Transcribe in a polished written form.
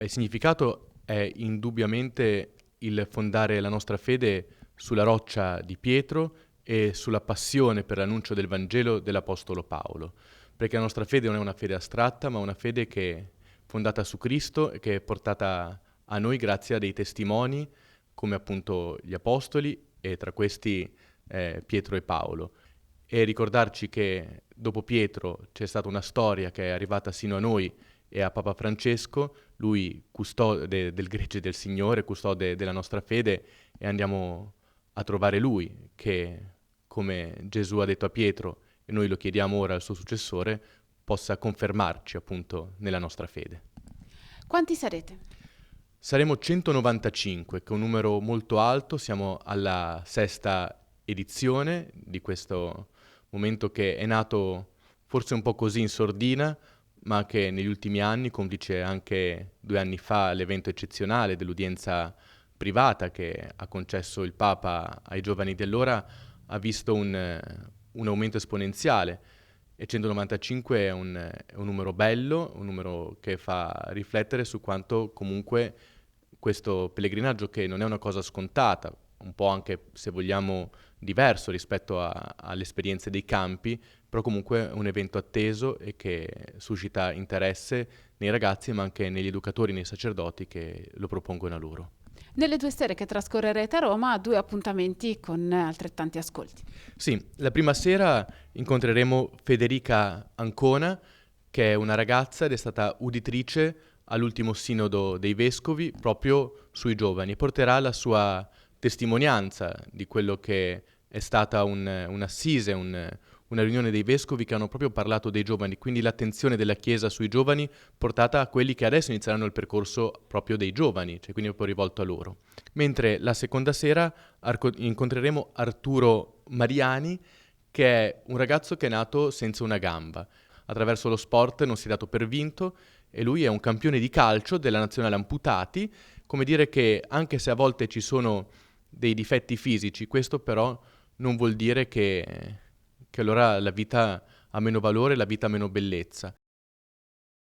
Il significato è indubbiamente il fondare la nostra fede sulla roccia di Pietro e sulla passione per l'annuncio del Vangelo dell'Apostolo Paolo, perché la nostra fede non è una fede astratta, ma una fede che è fondata su Cristo e che è portata a noi grazie a dei testimoni come appunto gli Apostoli e tra questi Pietro e Paolo. E ricordarci che dopo Pietro c'è stata una storia che è arrivata sino a noi e a Papa Francesco, lui custode del gregge del Signore, custode della nostra fede, e andiamo a trovare lui che, come Gesù ha detto a Pietro, e noi lo chiediamo ora al suo successore, possa confermarci appunto nella nostra fede. Quanti sarete? Saremo 195, che è un numero molto alto, siamo alla sesta edizione di questo momento che è nato forse un po' così in sordina, ma che negli ultimi anni, complice anche 2 anni fa l'evento eccezionale dell'udienza privata che ha concesso il Papa ai giovani di allora, ha visto un aumento esponenziale. E 195 è un numero bello, un numero che fa riflettere su quanto comunque questo pellegrinaggio, che non è una cosa scontata, un po' anche se vogliamo diverso rispetto alle esperienze dei campi, però comunque è un evento atteso e che suscita interesse nei ragazzi ma anche negli educatori, nei sacerdoti che lo propongono a loro. Nelle 2 sere che trascorrerete a Roma, 2 appuntamenti con altrettanti ascolti. Sì, la prima sera incontreremo Federica Ancona, che è una ragazza ed è stata uditrice all'ultimo sinodo dei vescovi proprio sui giovani e porterà la sua testimonianza di quello che è stata un'assise, una riunione dei vescovi che hanno proprio parlato dei giovani, quindi l'attenzione della Chiesa sui giovani portata a quelli che adesso inizieranno il percorso proprio dei giovani, cioè quindi proprio rivolto a loro. Mentre la seconda sera incontreremo Arturo Mariani, che è un ragazzo che è nato senza una gamba. Attraverso lo sport non si è dato per vinto e lui è un campione di calcio della nazionale amputati, come dire che anche se a volte ci sono dei difetti fisici, questo però non vuol dire che allora la vita ha meno valore, la vita ha meno bellezza.